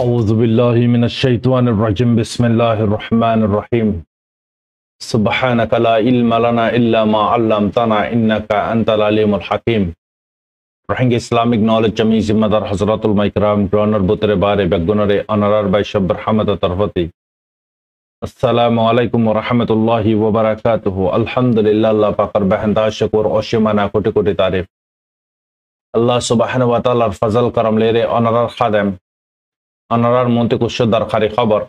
أعوذ بالله من الشيطان الرجيم بسم الله الرحمن الرحيم سبحانك لا علم لنا إلا ما علمتنا إنك أنت العليم الحكيم Bring Islamic knowledge jami zimmadar Hazratul Maikram Groner Butre Bare Begunare Honorar by Shabr Hamad Tarfati Assalamu alaikum wa rahmatullahi wa barakatuhu Alhamdulillah Allah Pakar Bahanda Shakur Oshimana Koti Koti Tarif Allah Subhanahu wa Ta'ala Fazal Karam Lere Honorar Khadem Honorar Monte Kusho Darkhari Khabar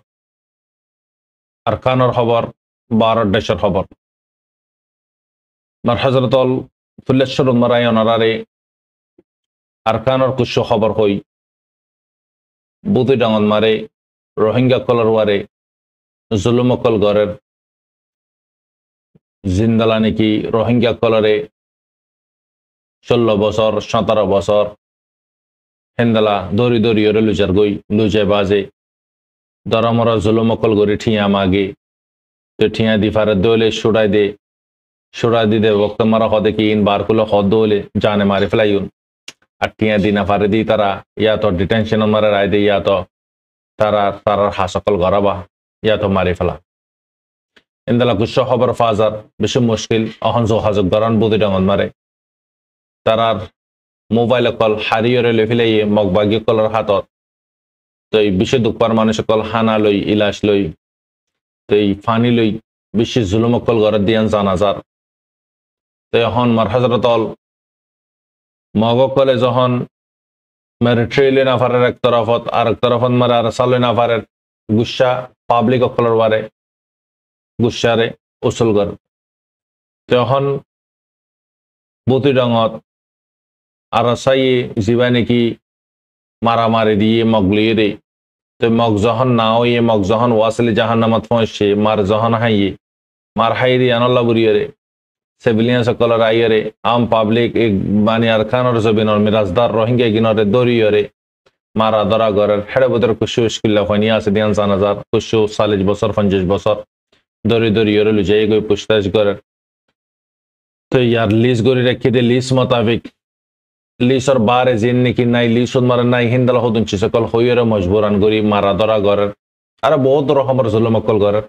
Arkanor Khabar Barat Dashar Khabar Mar Hazratul Fulashur Marai Honorare Arkanor Kusho Khabar Hoi Buti Dangon Mare Rohingya Kolor Ware Zulumokol Gorer Zindalaniki Rohingya Kolore Sholo Bosor Shantara Bosor Hendala Dori Dori Yore Lujargoi Luje Baze Daramora Zulumokol Gori Tia Magi Tia di Faradole Shuradi de Vokamara Hodeki in Barkulo Hodole Jane Mariflayun Atia Dina Faradi Tara Yato detention on Marade Yato Tara Hasakol Garaba Yato Marifala in the Lakusho Hober Fazar Bishum Muskil Ahonzo has a Garan Budidang on Mare Tarar Mobile call Harrier Lefile Mogbagi color hatot the Bishop Parmanishakol Hana Lui Ilash Lui the Fani Lui Bishi Zulumokol Goradian Zanazar the Hon Marhazratol Mogokol is a Hon Meritrilin of a rector of Araktarafan Mara Salin of a Gusha public of color ware Gushare Usulgar the Hon Butidangot Arasai Zivaniki Maramari di Mogliri the Mogzahan now ye Mogzahan Wasili Jahanamat Fonshi Marzahan Hayi Marhaidi Anola Buriere civilians a color ayere am public Bani Arkan or Zabin or Mirazdar Rohingya Ginore Doriore Mara Dora Gorer Hedabuter Kushu Skilla Fania Sidian Zanazar Kushu Salij Bosor Fanjish Bosor Dori Yore Lujego Pushtaj Gorer to Yar Lis Gori Rekide Lis Motavik Lis or Bar is in Niki Nai Lisun Maranai Hindal Hodun Chisakol Hoyer Mojburan Guri Maradora Gorer Arabo Rohamar Zulumakol Gorer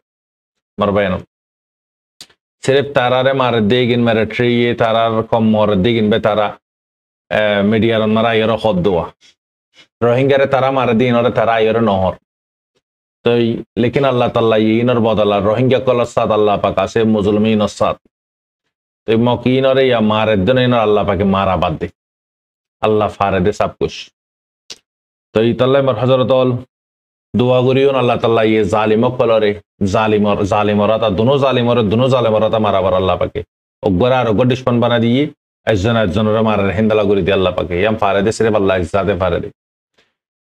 Marbayanum Sirip Tarare Maradig in Meritri Tarar Com Moradig in Betara Media and Marayero Hodua Rohingya Tara Maradin or Tarayer Nohor तो लेकिन अल्लाह ताला ये inner बदला Rohingya को लस्सात अल्लाह पाक से मुसलमान नस्सात तो मौकीन और या मारे दिन इनर अल्लाह पाक मारा बात दे अल्लाह फारे दे सब कुछ तो ये तल्ले मर हज़रतोल दुआ गुरियों अल्लाह ताला ये जालिमों को लरे जालिमोराता दोनों जालिमोराता मारा बर अल्लाह पाक उग्गरा रोग दुश्मन बना दिए ऐज़न रे मारे हिंदला गुरी दे अल्लाह पाक यम फारे दे सिर्फ अल्लाह इज़्ज़ाते फारे दे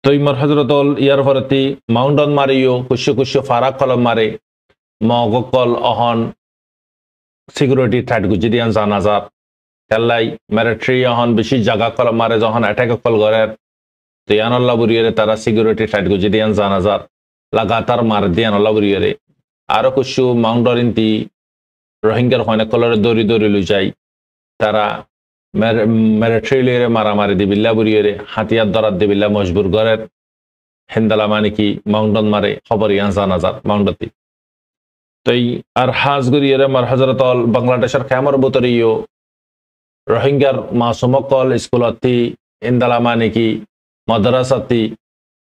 तो इमर हज़रतोल यार फरती माउंटन मारियो कुछ फाराक कलम मारे मौगोकल अहन सिक्योरिटी थ्रेट गुजिदियान जानाजार तेलाई मिलिट्री अहन बेशी जगह कलम मारे जहन अटैक कल गरे तो यान अल्लाह बुरियरे तारा सिक्योरिटी थ्रेट गुजिदियान जानाजार लगातार मार दियान अल्लाह बुरियरे आरो कुछ माउंटन इंती रोहिंग्या होने कलर दोरी लुजाई तारा मिलिट्री लेरे मारा मारी दी बिल्ला बुरियरे हाथियार दरात दी बिल्ला मजबूर गरे हिंदला माने की माउंटन मारे खबर यहाँ जानाजार माउंटती तो अरहाज गुरियरे मर हज़रतोल बांग्लादेशर कैमर बुतरियो रोहिंग्या मासूमोकल स्कूलती हिंदला माने की मदरसती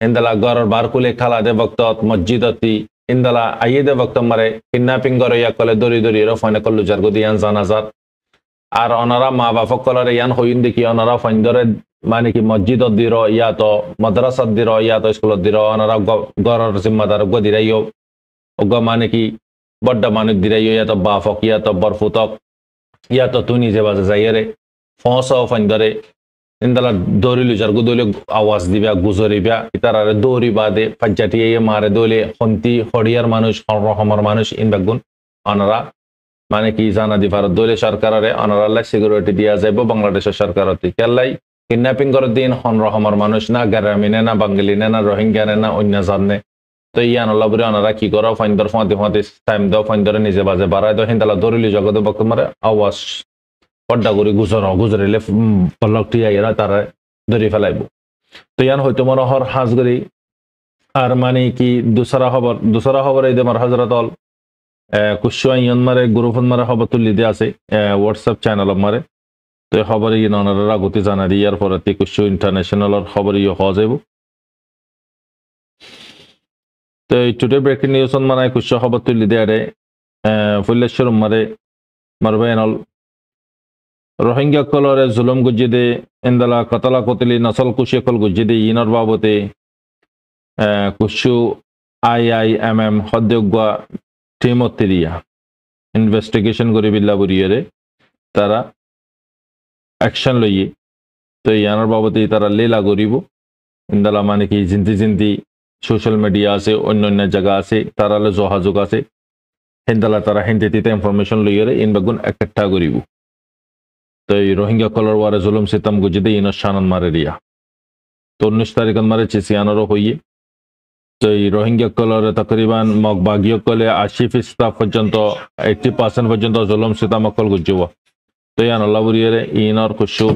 हिंदला घर बारकुले खाला दे वक्त मस्जिदती हिंदला आये दे वक्त मरे किडनैपिंग करे या कले दोरी रफाने कल्लू जरगो दियान जानाजार আর অনারা মা বাপক কলরে ইয়ান হইন দেখি অনারা ফাইন্দরে মানে কি মসজিদ দিরো ইয়া তো মাদ্রাসা দিরো ইয়া তো স্কুল দিরো অনারা গরর জিম্মাদার গো দিরাইও ওগ মানে কি বড় মানুষ দিরাইও ইয়া তো বাপক ইয়া তো বরফুতক ইয়া তো তুই নিজে বাজে যাইরে ফসও ফাইন্দরে ইনদালা দৌড়ি লুজার গুদলে আওয়াজ দিবা গুজরিবা ইতারারে দৌড়ি বাদে ফাজ্জাটিয়ে মারে দলে হন্তি হড়িয়ার মানুষ রহমার মানুষ ইনবাগুন অনারা মানে কি জানা দি ভারত দলে সরকারে অনারাল্লাহ সিকিউরিটি দিয়া যাইব বাংলাদেশের সরকারতি কেলাই কিডন্যাপিং করে দিন হন রহমার মানুষ না গ্রামীণ না বাঙালি না রোহিঙ্গা না অন্য জানে তো ইয়ান আল্লাহ বলে অনারা কি করো ফাইন্দর ফাঁতি টাইম দাও ফাইন্দরে নিজে বাজে বাড়ায় দাও হিন্দালা দরিলি জগতে বক্তমারে আওয়াজ পড্ডা করে গুজরিলে পলকটি আইরা তারা ধরে ফেলাইব তো ইয়ান হয়তো মনোহর হাজগরি আর মানে কি দুসরা খবর এই আমার হজরতল কুশোয়াই মারে গ্রুপ মারে খবর তুলি দিয়ে আছে হোয়াটসঅ্যাপ চ্যানেল মারে তো খবর ই ননারা গতি জানা দিয়ে ইয়ার পরে কুশো ইন্টারন্যাশনালর খবর ইয়ে হওয়া যাব তো টুডে ব্রেকিং নিউজ মানে কুশো খবর তুলি দিয়ে ফুল্লেশ্বর মারে মারবেনল রোহিঙ্গা কলরে জুলুম গুজিদে ইন্দালা কতলা কতলি নসল কুশি কল গুজিদে ইনর বাবতে কুশু IIMM হদ্যোগা টিমত্রিয়া ইনভেস্টিগেশন করে বিল্লা বুড়িয়ে তারা অ্যাকশন লইয়ে তো ইয়ানোর বাবতে তারা লেলা করিব ইন্দালা মানে কি জিন্তি সোশ্যাল মিডিয়া আছে অন্য জায়গা আছে তারা যোগাযোগ আছে হিন্দালা তারা হিন্দিতে ইনফরমেশন লইয়ে ইনবাগুন একটা করিব তো এই রোহিঙ্গা কলর ওয়ারে জুলুম সিতাম গুজিদে ইনর শানন মারে রিয়া তো 19 তারিখ মারে চিসিয়ানোরও হইয়ে তো এই রোহিঙ্গা কলরে তকরিবান মগবাগীয় কলে 80% পর্যন্ত 80% পর্যন্ত জুলুম সিতাম কল গুজিব তো ইয়ান আল্লাহবুরিয়ে ইনর কুশু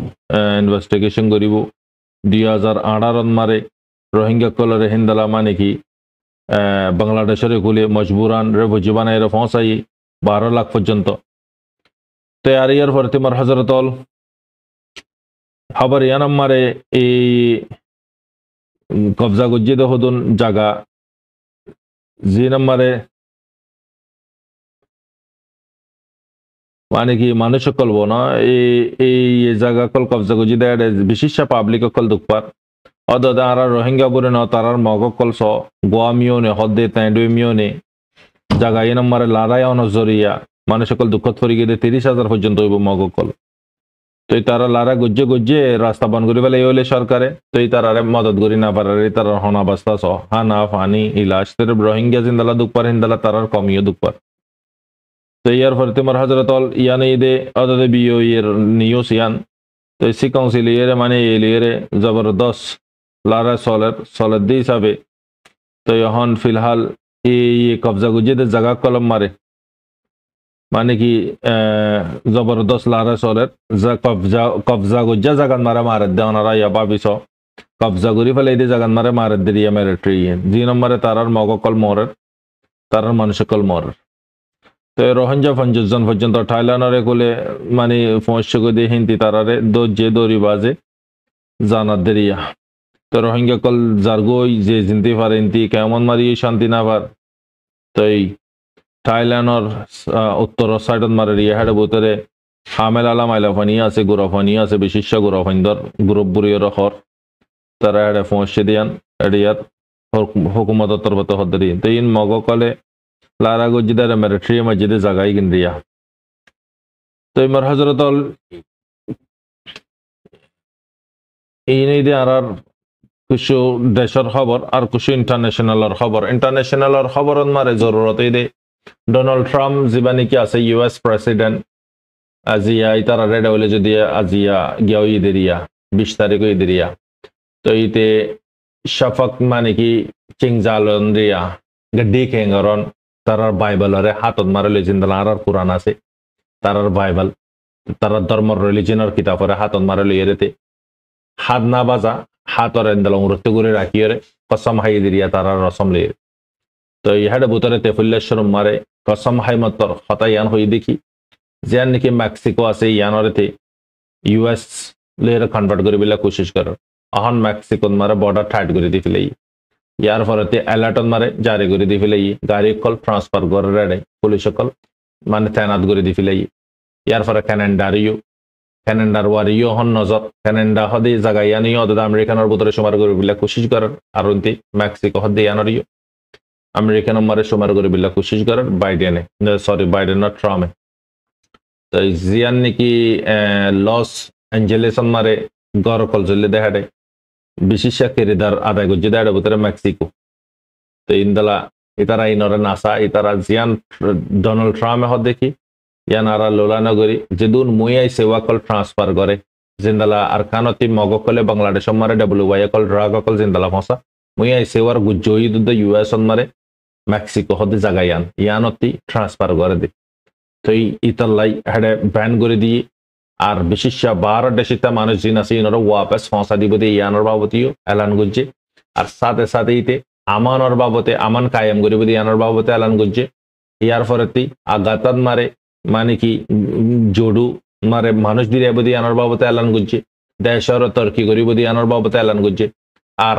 ইনভেস্টিগেশন করিব 2018 মারে রোহিঙ্গা কলরে হিন্দালা মানে কি বাংলাদেশের গুলি মজবুরান রেফিউজি বানাই পৌঁছাই 12 লাখ পর্যন্ত তো আর ইয়ার পরে তোমার হজরতল খবর ইয়ানাম মারে এই কবজা গুজিদে হদুন জায়গা জি নম্বরে মানে কি মানুষ কলব না এই জায়গা কল কবজা গুজিদে বিশেষ পাবলিক কল দুঃপার অদা আর রোহিঙ্গা বলে ন তারার মগ কল স গোয়া মিওনে হদে তাইডু মিওনে জায়গা এই নম্বরে লারাই অনজরিয়া মানুষ কল দুঃখত ফরি গিয়ে 30,000 পর্যন্ত হইব মগ কল তো তারা লারা গজ্জে রাস্তা বন্ধ করে ফেলে হলে সরকারে তো তারারে মদত করি না পারে তার হনাবস্থা স হানা ফানি ইলাশ রোহিঙ্গা জিন্দালা দুঃপার হিন্দালা তারার কমিও দুঃপার তো ইয়ার পরে তোমার হজরতল ইয়ান ঈদে অদে বিও ইয়ের নিউজ ইয়ান তো সি কাউন্সিল ইয়েরে মানে এলিয়েরে জবরদস্ত লারা সলের দি হিসাবে তো এখন ফিলহাল এই কবজা গুজিদে জায়গা কলম মারে মানে কি জবরদস্ত লারা সলের যা কবজা গুজা জাগান মারে দেওয়ানারা ইয়া ভাবিস কবজা করি ফেলে এই জাগান মারে দিয়ে মেরিট্রি দুই নম্বরে তারার মগকল মরের তারার মানুষ কল মরের তো রোহিঙ্গা 50 জন পর্যন্ত থাইল্যান্ডরে কোলে মানে পৌঁছে গদি হিন্দি তারারে দৌড়ি বাজে জানার দেরিয়া তো রোহিঙ্গা কল জার্গোই যে জিনতে পারে ইন্তি কেমন মারি শান্তি না পার তো এই থাইল্যান্ডর উত্তর সাইডত মারে রিয়া হেডে ভিতরে হামেল আলাম আইলাফানি আছে গুরাফানি আছে বিশিষ্ট গুরাফাইন্দর গ্রুপ বুড়িয়ে রখর তারা হেডে পৌঁছে দিয়ান এডিয়াত হুকুমত তরফত হদ্দি তো ইন মগকলে লারা গজিদার মিলিটারি মসজিদে জায়গায় কিন দিয়া তো ইমার হজরতল এই নেই দিয়ে আর কিছু দেশের খবর আর কিছু ইন্টারন্যাশনালর খবর মারে জরুরত এই দে ডোনাল্ড ট্রাম্প যিবা নাকি আছে US প্রেসিডেন্ট আজিয়া ইতারা রেডা হইলে যদি আজিয়া গিয়া ইদেরিয়া 20 তারিখ ইদেরিয়া তো ইতে শাফাক মানে কি চিংজালন রিয়া গড্ডি খেঙ্গরন তারার বাইবেলরে হাতত মারে লইছিন্দলা আর কোরআন আছে তারার বাইবেল তারার ধর্ম রিলিজনের কিতাবরে হাতত মারে লইয়ে রেতে হাত না বাজা হাতর এন্দল অনুরোধ করে রাখিয়ে কসম হাই দিরিয়া তারার রসম লিয়ে তো ইহাডে বুতরে তেফুল্লেশ্বর মারে কসম হাই মতর হতা ইয়ান হই দেখি যেন নাকি মেক্সিকো আছে ইয়ানরেতে US লের কনভার্ট করে বিলা কোশিশ করার অহন মেক্সিকোন মারে বর্ডার টাইট করে দি ফেলে ইয়ার ফলতে অ্যালার্টন মারে জারি করে দি ফেলে গাড়ি কল ট্রান্সফার করে রেডে পুলিশ কল মানে তাইনাত করে দি ফেলে ইয়ার ফলে ক্যানাডার ওয়ারিও হন নজর ক্যানাডা হদে জায়গা ইয়ানিও অদা আমেরিকানের ভিতরে সমার করে বিলা কোশিশ করার আর অন্তি মেক্সিকো হদে ইয়ানরিও আমেরিকান মারে সমার করে বিলা কোশিশ করার বাইডেন না ট্রাম্পে তো জিয়ান নাকি লস অ্যাঞ্জেলেস মারে গড় কল জলে দেখাডে বিশেষ কেরিদার আদায় করছে দেড় ভিতরে মেক্সিকো তো ইন্দালা ইতারা ইনরে নাসা ইতারা জিয়ান ডোনাল্ড ট্রাম্পে হদ দেখি ইয়ানারা লোলানগরী যেদুন মুয়াই সেবা কল ট্রান্সফার করে জিন্দালা আর কানতি মগকলে বাংলাদেশ মারে WY কল ড্রাগ কল জিন্দালা ফসা মুয়াই সেবার গুজই দুদ US মারে মেক্সিকো হদে জাগায়ান ইয়ানতি ট্রান্সফার করে দে তো ইতালাই হেডে ব্যান করে দিয়ে আর বিশেষ 12 দেশিতা মানুষ জিন আছে ইনরা ওয়াপস ফসা দিব দিয়ে ইয়ানোর বাবতিও এলান গুজে আর সাথে ইতে আমানর বাবতে আমান কায়েম করিব দি ইয়ানোর বাবতে এলান করছে ইয়ার ফরেতি আগাতাত মারে মানে কি জোডু মারে মানুষ দিয়ে বদি ইয়ানোর বাবতে এলান করছে দেশর তর্কি করিব দি ইয়ানোর বাবতে এলান করছে আর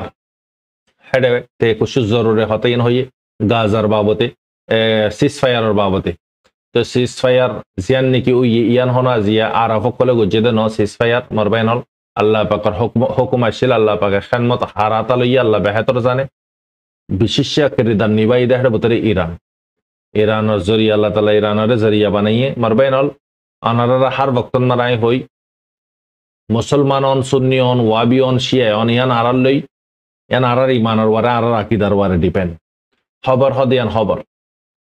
হেডে তে কুছু জরুরে হতাইন হয়ে গাজার বাবতে সিজফায়ারের বাবতে তো সিজফায়ার জিয়ান নাকি ওই ইয়ান হনা জিয়া আর সকলে গজ্জে দে ন সিজফায়ার মরবাইন হল আল্লাহ পাকের হুকুম আসছিল আল্লাহ পাকের খেদমত হারাতা লইয়া আল্লাহ বেহেতর জানে বিশিষ্ট কিরদার নিবাই দেহের ভিতরে ইরানের জরিয়া আল্লাহ তালা ইরানের জরিয়া বানাইয়ে মরবাইন হল আনারা হার বক্তন মারাই হই মুসলমান অন সুন্নি অন ওয়াবি অন শিয়া অন ইয়ান আরার লই ইয়ান আরার ইমানের ওয়ারে আরার আকিদার ওয়ারে ডিপেন্ড খবর হদ ইয়ান খবর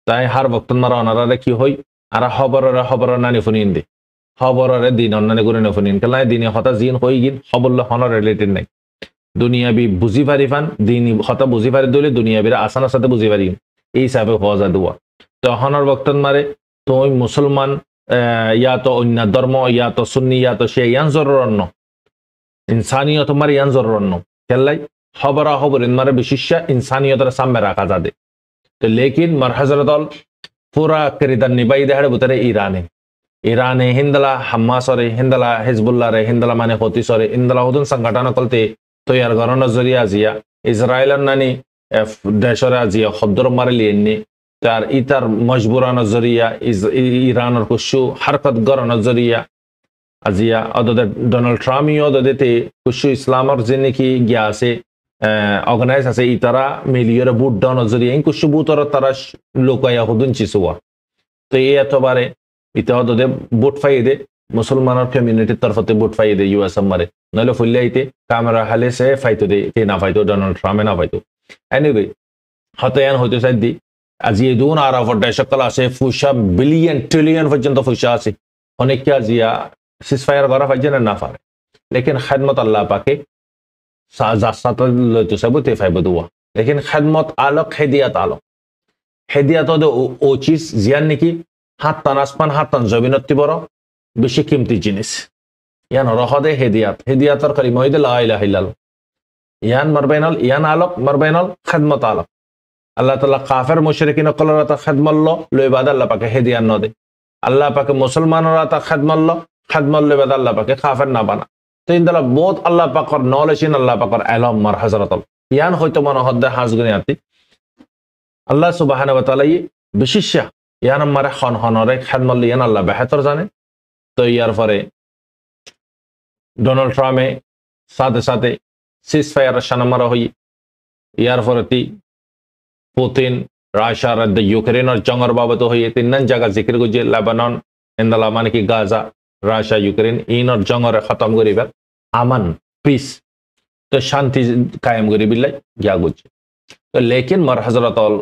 তাই হার বক্তন মারা অনারারে কি হই আর খবর নানি ফুনিন দে খবরের দিন অন্যান্য করে নফুনিন কেলাই দিনে হতা জিন হই গিন খবরলে হন রিলেটেড নাই দুনিয়াবি বুঝি পারি ফান দিন হতা বুঝি পারি দলে দুনিয়াবিরা আসানোর সাথে বুঝি পারি এই হিসাবে হওয়া যা দোয়া তো হনর বক্তন মারে তুই মুসলমান ইয়া তো অন্য ধর্ম ইয়া তো সুন্নি ইয়া তো সে ইয়ান জরুরন্ন ইনসানিয়ত মারে ইয়ান জরুরন্ন কেলাই খবরিন মারে বিশিষ্ট ইনসানিয়তের সামনে রাখা যাবে তো লেকিন মার হজরতল পুরা কিরদার নিবাই দেহার ভিতরে ইরানে হিন্দলা হাম্মাসরে হিন্দলা হিজবুল্লাহরে হিন্দলা মানে হতিসরে হিন্দলা হুদুন সংগঠন কলতে তৈয়ার গরনের জরিয়া জিয়া ইসরায়েলের নানি দেশরে আজিয়া খদ্দর মারে লিয়েননি তার ইতার মজবুরানোর জরিয়া ইরানের কুশু হারকত গরনের জরিয়া আজিয়া অদদে ডোনাল্ড ট্রাম্পও দদেতে কুশু ইসলামর যে নাকি গিয়া আছে অর্গানাইজ আছে ইতারা মিলিয়র বুট ডাউনের জরিয়া এই কুশু বুতর তারা লোকাইয়া হুদুন চিসুয়া তো এই এতবারে ইতিহাদে বুট ফাইদে মুসলমানের কমিউনিটির তরফতে বুট ফাইদে ইউএস মারে নইলে ফুল্লাইতে ক্যামেরা হালে সে ফাইতো দে তে না ফাইতো ডোনাল্ড ট্রাম্পে না ফাইতো এনিওয়ে হতায়ান হইতে চাই দি আজি দুন আর অফ সকল আছে ফুসা বিলিয়ন ট্রিলিয়ন পর্যন্ত ফুসা আছে অনেক কি আজিয়া সিজফায়ার করা পাইছে না পারে লেকিন খেদমত আল্লাহ পাকে সাজাসাত লইতো সব তে ফাইব দুয়া লেকিন খেদমত আলোক হেদিয়াত ও চিজ জিয়ান নাকি হাত টান আসমান হাত টান জমিনতি বড় বেশি কিমতি জিনিস ইয়ান রহদে হেদিয়াতর কালিমা হইদে লা ইলাহা ইল্লাল্লাহ ইয়ান মারবাইনাল ইয়ান আলোক মারবাইনাল খেদমত আলোক আল্লাহ তাআলা কাফের মুশরিকিন কলরাতা খেদমল্ল লইবাদ আল্লাহ পাকে হেদিয়ান নদে আল্লাহ পাকে মুসলমানরা তা খেদমল্ল লইবাদ আল্লাহ পাকে কাফের না বানা তো ইনদালা বহুত আল্লাহ পাকর নলেজ ইন আল্লাহ পাকর ইলম মার হযরতল ইয়ান হয়তো মনে হদ্দে হাজগুনি আতি আল্লাহ সুবহানাহু ওয়া তাআলা বিশেষ ইয়ান মারে হনরে খেদমল্ল ইয়ান আল্লাহ বেহতর জানে তো ইয়ার পরে ডোনাল্ড ট্রাম্পে সাথে সাথে সিজফায়ার শানামারা হই ইয়ার পরে পুতিন রাশিয়ার ইউক্রেনের জঙ্গর বাবদ হইয়ে তিনন জায়গা জিকির গুজে লেবানন ইন্দলা মানে কি গাজা রাশিয়া ইউক্রেন ইনর জঙ্গরে খতম করিবে আমান পিস তো শান্তি কায়েম করি বিল্লাই গিয়া গুজে তো লেকিন মার হযরতল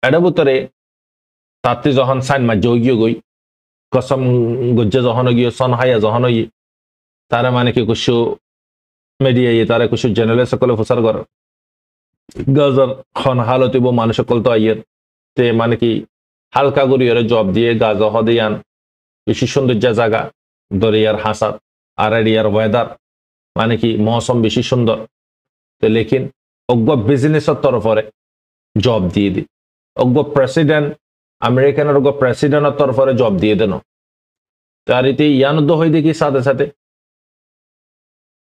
এডবুতরে তাতে যখন সাইন মা যোগিয়ে গই কসম গুজে যখন গিয়ে সনহায়া যখন ই তারা মানে কি কিছু মিডিয়া তারা কিছু জেনারেল সকলে ফুসার কর গাজার খন হালতে বো মানুষ সকল তো আইয়ের তে মানে কি হালকা গরিয়র জব দিয়ে গাজা হদিয়ান বেশি সৌন্দর্য জায়গা দরিয়ার হাসাত আর এরিয়ার ওয়েদার মানে কি মৌসুম বেশি সুন্দর তো লেকিন অজ্ঞ বিজনেসের তরফরে জব দিয়ে দি অজ্ঞ প্রেসিডেন্ট আমেরিকানের অজ্ঞ প্রেসিডেন্টের তরফরে জব দিয়ে দেন তার ইতে ইয়ানুদ্ধ হয়ে দেখি সাথে সাথে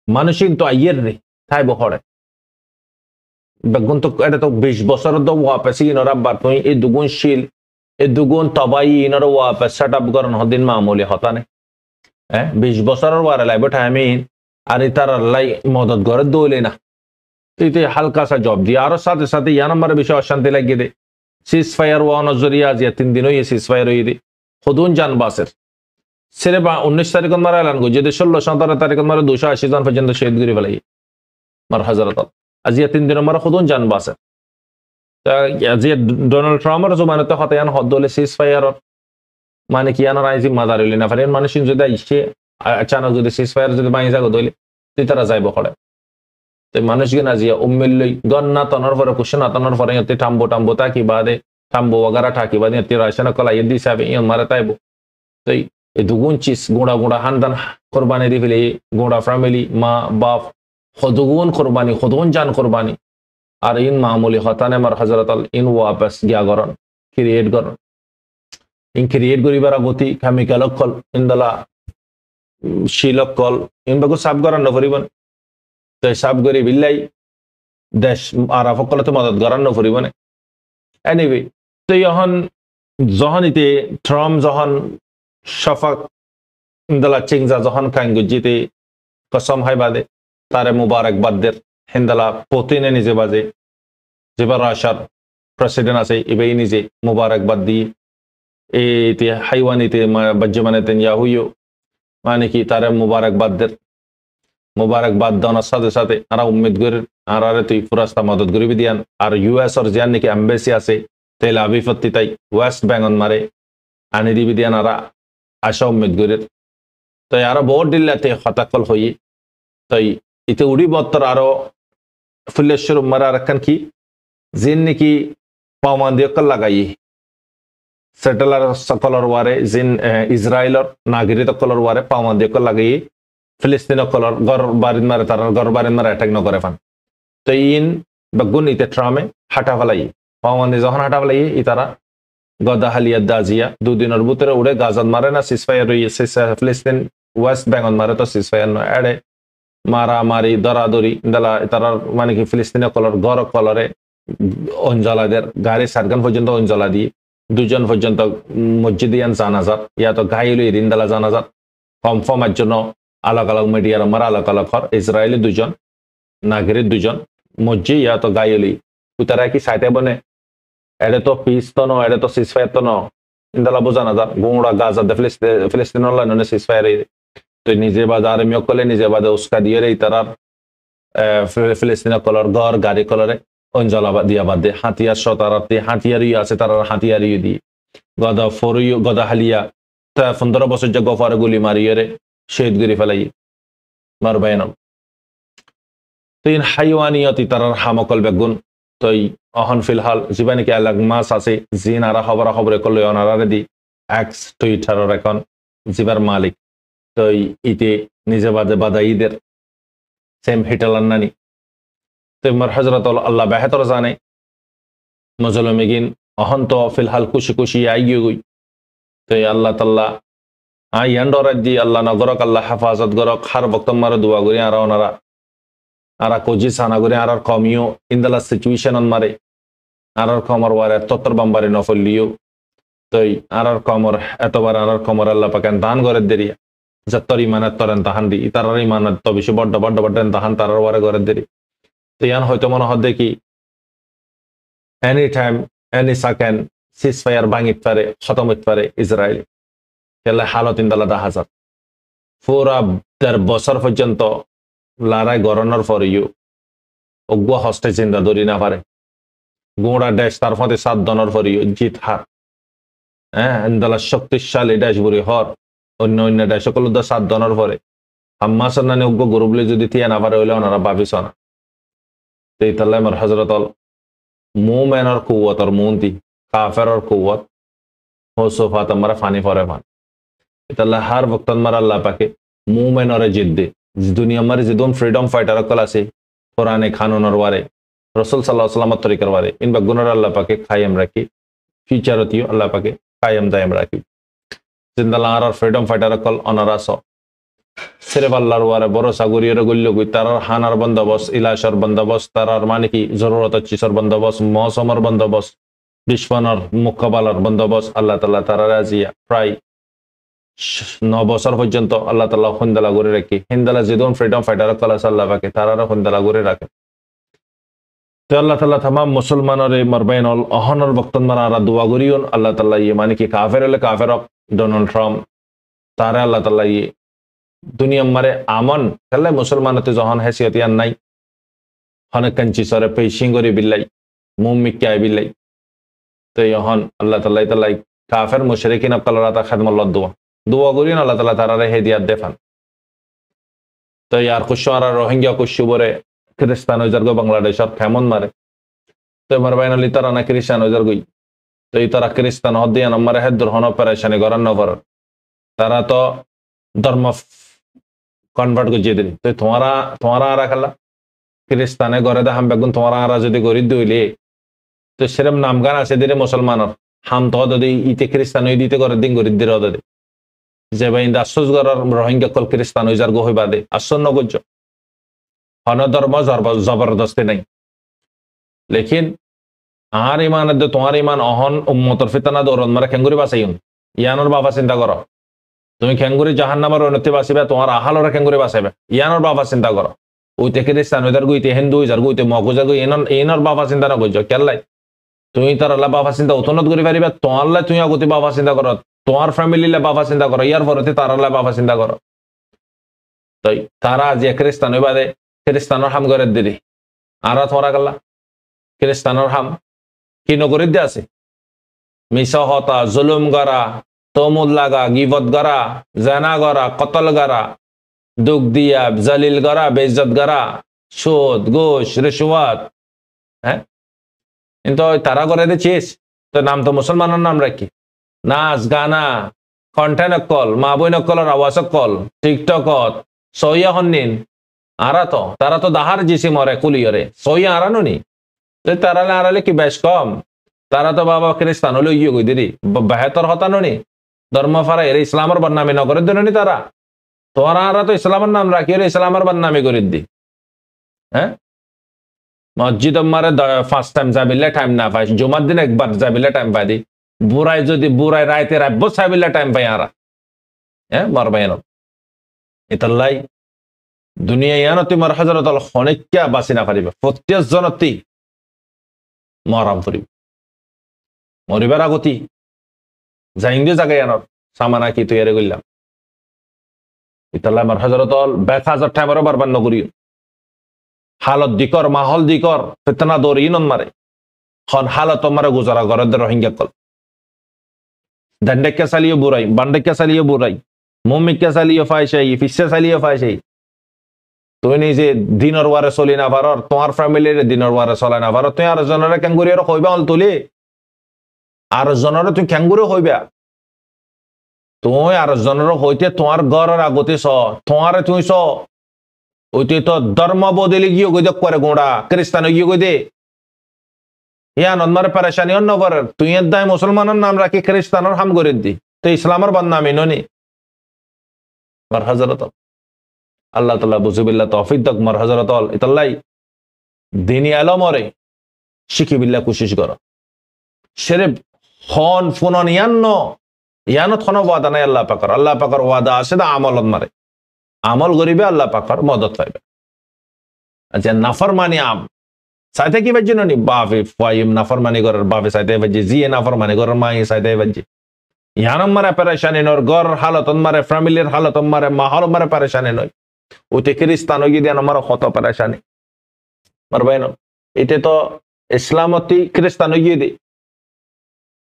মানুষিক তো আইয়ের রে তাই বহরে বেগুন তো এটা তো 20 বছর তো ওয়াপসি ইনরা বারতই এই দুগুণ শিল এই দুগুণ তবাই ইনরা ওয়াপস সেটআপ করন হদিন মামুলি হতা নে 20 বছরের ওয়ারে লাইব টাইমে আর ইতার লাই মদত করে দইলে না তুইতে হালকা সা জব দি আর সাথে সাথে ইয়া নম্বর বিষয় অশান্তি লাগিয়ে দে সিজফায়ার ওয়া নজরিয়া আজ 3 দিন হই সিজফায়ার হই দে খুদুন জান বাসের সেরে 19 তারিখ মারা এলান গো যদি 16 17 তারিখ মারা 280 জন পর্যন্ত শহীদ করে ফেলাই মার হযরত আজি 3 দিন মারা খুদুন জান বাসের তা আজি ডোনাল্ড ট্রাম্পের জমানতে হতায়ান হদলে সিজফায়ার মানে কি আনা রাইজি মাদারলি না ফারেন মানুষ যদি আইছে আচানক যদি সিজফায়ার যদি বাইজা গো দইলে তুই তারা যাইব খড়ে তো মানুষ গিয়ে নাজিয়া উম্মিল্লই গন্না তনর পরে কুশনা তনর পরে ইতে টাম্বো তাকি বাদে টাম্বো वगैरह ঠাকি বাদে ইতে রাশনা কলা ইদি সাবে ই মারা তাইবো তো এই দুগুণ চিজ গোড়া হানদান কুরবানি দি ফেলে গোড়া ফ্যামিলি মা বাপ খদগুন কুরবানি খদগুন জান কুরবানি আর ইন মামুলি হতানে মার হজরতাল ইন ওয়াপাস গিয়া গরন ক্রিয়েট গরন ইন ক্রিয়েট করিবার গতি কেমিক্যাল কল ইন্দলা শিলক কল ইন বাকু সাব গরান নফরিবন তো সাব করি বিল্লাই দেশ আর সকলতে মদত গরান নফরিবনে এনিওয়ে তো যখন যখন ইতে ট্রাম্প যখন শফাক ইন্দলা চিংজা যখন কাঙ্গুজিতে কসম হাই বাদে তারে মুবারকবাদ দের হিন্দলা পুতিনে নিজে বাজে যেবার রাশিয়ার প্রেসিডেন্ট আছে এবাই নিজে মুবারকবাদ দিয়ে এই হাইওয়ানিতে বাজ্যমানে নেতানিয়াহু মানে কি তারে মুবারকবাদ দেওয়ার সাথে সাথে আরা উম্মিদ করে আর তুই ফুরাস্তা মদত করিবি দিয়ান আর ইউএস আর জিয়ান নাকি এম্বাসি আছে তেল আবিপত্তি তাই ওয়েস্ট বেঙ্গল মারে আনি দিবি দিয়ান আরা আশা উম্মিদ করে তো আরো বহুত দিল্লাতে হতাকল হই তাই ইতে উড়ি বত্তর আরো ফুলেশ্বর মারা রাখান কি জিন নাকি পাওমান দিয়কল লাগাই সেটেলার সকলর ওয়ারে জিন ইসরায়েলর নাগরিক সকলর ওয়ারে পাওমান দিয়কল লাগাই ফিলিস্তিন সকলর গর বারিন মারে তার গর বারিন মারে অ্যাটাক নকরে ফান তো ইন বগুন ইতে ট্রামে হাঁটা ফেলাই পাওমান দিয়ে যখন হাঁটা ফেলাই ই তারা গদা হালিয়া দাজিয়া দুদিনের ভিতরে উড়ে গাজাত মারে না সিসফায়ার ফিলিস্তিন ওয়েস্ট বেঙ্গল মারে তো সিসফায়ার নয় এড়ে মারামারি দরাদরি দালা তারার মানে কি ফিলিস্তিনি কলর ঘর কলরে অঞ্জলাদের গাড়ি সারগান পর্যন্ত অঞ্জলা দিয়ে দুজন পর্যন্ত মসজিদিয়ান জানাজাত ইয়া তো গাইলি রিন্দালা জানাজাত কনফার্মের জন্য আলাগ আলাগ মিডিয়ার মারা আলাগ আলাগ ঘর ইসরায়েলি দুজন নাগরিক দুজন মসজিদ ইয়া তো গাইলি উতারা কি সাইতে বনে এড়ে তো পিস তো ন এড়ে তো সিসফায়ার তো ন ইন্দালা বোঝা না যান গোড়া গাজা ফিলিস্তিন নয় সিসফায়ার তো নিজে বাদে আর্মিও কলে নিজে বাদে উস্কা দিয়ে রে তারার ফিলিস্তিন কলর ঘর গাড়ি কলরে অঞ্জলা দিয়া বাদে হাতিয়ার সতারাতে হাতিয়ারই আছে তার হাতিয়ারই দিয়ে গদা ফরইও গদা হালিয়া তা 15 বছর যে গফারে গুলি মারিয়ে রে শহীদ গরি ফেলাই মার বাইন তিন হাইওয়ানিয়তি তারার হামকল বেগুন তই অহন ফিলহাল জীবানি কি আলাগ মাস আছে জিন আরা খবরে করলে অনারারে দি এক্স টুইটারের এখন জিবার মালিক তো ইতে নিজে বাদে বাদা ঈদের সেম হিটালার নানি তো মার হজরত আল্লাহ বেহতর জানে মজলুমিগিন অহন তো ফিলহাল খুশি খুশি আই গই তো আল্লাহ তাল্লাহ আইয়ান্ডরাত দি আল্লাহ নগরক আল্লাহ হেফাজত গরক হার বক্তম মারে দোয়া করি আর ওনারা আরা কজি সানা করে আর কমিও ইন্দালা সিচুয়েশন মারে আর কমর ওয়ারে তত্তর বাম্বারে নফলিও তই আর কমর এতবার আর কমর আল্লাহ পাকেন দান করে দেরি যত্তর ইমানের তরেন তাহান দি তারার ইমানের তো বেশি বড্ড বড্ড বড্ডেন তাহান তারার ওয়ারে করে দেরি তো ইয়ান হয়তো মনে হয় দেখি any time any second ceasefire ভাঙিত পারে খতম হইতে পারে ইসরায়েল কেলে হালত ইন্দালা দেখা যাক পুরা ১.৫ বছর পর্যন্ত লড়াই গড়ানোর পরেও অজ্ঞ হস্তে চিন্তা ধরি না পারে গোড়া দেশ তার মধ্যে ৭ দনের পরেও জিত হার হ্যাঁ ইন্দালা শক্তিশালী দেশ বুড়ি হর অন্য অন্য দেশ সকল ৭ দনের পরে হাম্মাসের নানি অজ্ঞ গরুবলে যদি থিয়া না পারে হইলে ওনারা ভাবিস না তো ইতাল্লাহ আমার হজরতল মুমেনের কুয়াত আর মুন্তি কাফের কুয়াত হোসফাত আমরা ফানি পরে ফান ইতাল্লাহ হার বক্ত মার আল্লাহ পাকে মুমেনরে জিদ্দে দুনিয়া মারে যে দোন ফ্রিডম ফাইটার কল আছে কোরআনে খানুনের ওয়ারে রসুল সাল্লাহ সাল্লামত তরিকার ওয়ারে ইনবা গুণর আল্লাহ পাকে খাইম রাখি ফিউচারতিও আল্লাহ পাকে কায়েম দায়েম রাখি জিন্দাল্লাহ আর ফ্রিডম ফাইটার কল অনারাস সিরেফ আল্লাহর ওয়ারে বড় সাগরিয়র গল্য গুই তারার হানার বন্দোবস্ত ইলাশর বন্দোবস্ত তারার মানে কি জরুরত চিসর বন্দোবস্ত মৌসুমের বন্দোবস্ত দুশ্মনের মোকাবেলার বন্দোবস্ত আল্লাহ তাআলা তারা রাজিয়া প্রায় 9 বছর পর্যন্ত আল্লাহ তাআলা হুন্দালা করে রাখি হিন্দালা যেদন ফ্রিডম ফাইটার কল আছে আল্লাহ পাকে তারারা হুন্দালা করে রাখে তো আল্লাহ তাআলা तमाम মুসলমানরে মারবাইন অহনর বক্তন মারা দোয়া করিয়ন আল্লাহ তাআলা ইয়ে মানে কি কাফের হলে কাফের ডোনাল্ড ট্রাম্প তারা আল্লাহ তাআলা ইয়ে দুনিয়া মারে আমন তাহলে মুসলমানতে যখন হেসিয়ত ইয়ান নাই হনে কাঞ্চি সরে পেশিং করে বিল্লাই মুমিক কে বিল্লাই তো ইহন আল্লাহ তাআলা কাফের মুশরিকিন আকালরাতা খাদমুল্লাহ দোয়া করিয়ন আল্লাহ তাআলা তারারে হেদিয়াত দেফান তো ইয়ার কুশারা রোহিঙ্গা কুশবরে খ্রিস্টান হইজারগো বাংলাদেশত কেমন মারে তো মার বাইনালি তারা না খ্রিস্টান হইজারগই তো এই তারা খ্রিস্টান হদিয়ান আমারে হেদুর হন অপারেশনে গরান নভর তারা তো ধর্ম কনভার্ট করে দিয়ে দিন তো তোমারা রাখালা খ্রিস্টানে ঘরে দে হাম বেগুন তোমার আরা যদি গরিব দইলে তো সেরম নাম গান আছে দিলে মুসলমানের হাম তো যদি ইতে খ্রিস্টান হয়ে দিতে করে দিন গরিব দিয়ে দে যে ভাই আশ্চর্য করার রোহিঙ্গা কল খ্রিস্টান হয়ে যার গহই বাদে আশ্চর্য করছ হন ধর্ম জবরদস্তি নাই লেকিন আর ইমান তোমার ইমান অহন উম্মতর ফিতানা দৌরন মারে খেঙ্গুরি বাঁচাইন ইয়ানোর বাবা চিন্তা করো তুমি খেঙ্গুরি জাহান নামার উন্নতি বাঁচিবে তোমার আহালরা খেঙ্গুরি বাঁচাইবে ইয়ানোর বাবা চিন্তা করো ওইতে খ্রিস্টান ওইদার গুইতে হিন্দু যার গুইতে মগুজার গুই এনর বাবা চিন্তা না করছো কেল্লাই তুমি তার আল্লাহ বাবা চিন্তা উতনত করে পারিবা তোমার লাই তুমি আগতে বাবা চিন্তা করো তোমার ফ্যামিলিলে বাবা চিন্তা করো ইয়ার পরতে তার আল্লাহ বাবা চিন্তা করো তাই তারা যে খ্রিস্টান ওই বাদে খ্রিস্টানোর হাম করে দিদি আর তোমারা গেলা খ্রিস্টানোর হাম কি নগরীর দিয়ে আছে মিশা হতা জুলুম গড়া তমুল লাগা গিবত গড়া জানা গড়া কতল গড়া দুঃখ দিয়া জালিল গড়া বেইজ্জত গড়া সুদ ঘুষ রিশওয়াত হ্যাঁ কিন্তু তারা করে দিচ্ছিস তো নাম তো মুসলমানের নাম রাখি নাচ গানা কন্টেন্ট কল মা বই নকলের আওয়াজ কল টিকটকত সইয়া হন্নিন তারা তো দাহার জিসি মরে কুলিয়রে সইয়া আরানো নি তারালে আড়ালে কি বেশ কম তারা তো বাবা খ্রিস্টান হলে ইয়ে গই দিদি বেহতর হতানো নি ধর্ম ফারা এর ইসলামের বদনামি নগরের জন্য নি তারা তোরা তো ইসলামের নাম রাখি হলে ইসলামের বদনামি করে দি হ্যাঁ মসজিদ মারে ফার্স্ট টাইম যাবিলে টাইম না পাই জুমার দিন একবার যাবিলে টাইম পাই দি বুড়াই যদি বুড়াই রাইতে রাব্য চাবিলে টাইম পাই আর হ্যাঁ মারবাই ইতাল্লাই দুনিয়া ইয়ানতি মার হাজারত খনিকা বাঁচি না পারিবে প্রত্যেক জনতি মরাম ফুরিব মরিবার আগতি যাইন্দে জায়গায় ইয়ানত সামানা কি তৈরি করলাম ইতাল্লাই মার হাজারত বেক হাজার টাইমারও বারবার নগরীয় হালত দিকর মাহল দিকর ফিতনা দৌড় ইনন মারে খন হালত মারে গুজারা ঘরের রোহিঙ্গা কল দণ্ডকে চালিয়ে বুড়াই বান্ডকে চালিয়ে বুড়াই মমিককে চালিয়ে ফাইসাই ফিসে চালিয়ে ফাইসাই তুমি নিজে দিনের ওয়ারে চলি না পারর তোমার ফ্যামিলির দিনের ওয়ারে চলাই না পারর তুই আর জনরে ক্যাঙ্গুরি হইবা হল তুলি আর জনরে তুই ক্যাঙ্গুরি হইবা তুই আর জনের হইতে তোমার ঘরের আগতে চ তোমারে তুই চ ওইতে তো ধর্ম বদলে গিয়ে গই দেখ করে গোড়া খ্রিস্টান গিয়ে গই দে ইয়া নন্মারে পেরেশানি অন্য করে তুই এর দায় মুসলমানের নাম রাখি খ্রিস্টানের হাম করে দি তো ইসলামের বদনামি ননি মার হযরত আল্লাহ তাআলা বুঝুবিল্লাহ তৌফিক দক মার হযরত ইতাল্লাই দিনী আলমরে শিখি বিল্লাহ কোশিশ কর শরীফ হন ফুনন ইয়ানো থন ওয়াদা নাই আল্লাহ পাকর ওয়াদা আছে দা আমলত মারে আমল গরিবে আল্লাহ পাকর মদত পাইবে আচ্ছা নাফরমানি আম সাইতে কি বাজি নি বাফে ফাইম নাফরমানি করার বাফে সাইতে বাজি জিয়ে নাফরমানি করার মাই সাইতে বাজি ইয়ানম মারে পেরেশানি নর গর হালত মারে ফ্যামিলির হালত মারে মাহল মারে পেরেশানি নয় ওতে খ্রিস্টান গিয়ে দিয়ে আমার কত পেরেশানি মারবাই না এটা তো ইসলামতি খ্রিস্টান গিয়ে দি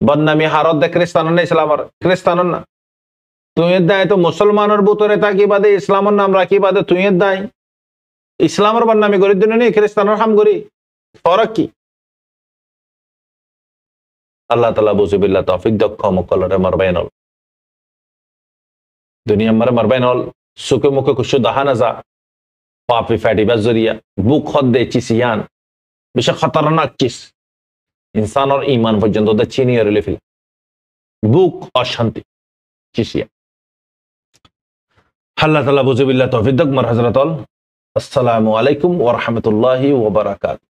বদনামি হারত দে খ্রিস্টান না ইসলামের খ্রিস্টান না তুই দায় তো মুসলমানের বুতরে থাকি বাদে ইসলামের নাম রাখি বাদে তুই দায় ইসলামের বদনামি করি দিন নি খ্রিস্টানের হাম করি ফরক কি আল্লাহ তাআলা বুঝুবিল্লাহ তৌফিক দক্ষ মকলরে মারবাই নল দুনিয়া মারবাই নল সুখে মুখে খুশু দাহানা যা পাপি ফ্যাটি বা জরিয়া বুক খদ দে চিসিয়ান বেশি খতরনাক চিস ইনসানের ইমান পর্যন্ত চিনিয়ে রেলে ফেলে বুক অশান্তি চিসিয়া আল্লাহ তাআলা বুঝুবিল্লাহ তৌফিক দক মার হযরত আসসালামু আলাইকুম ওয়া রাহমাতুল্লাহি ওয়া বারাকাতুহু।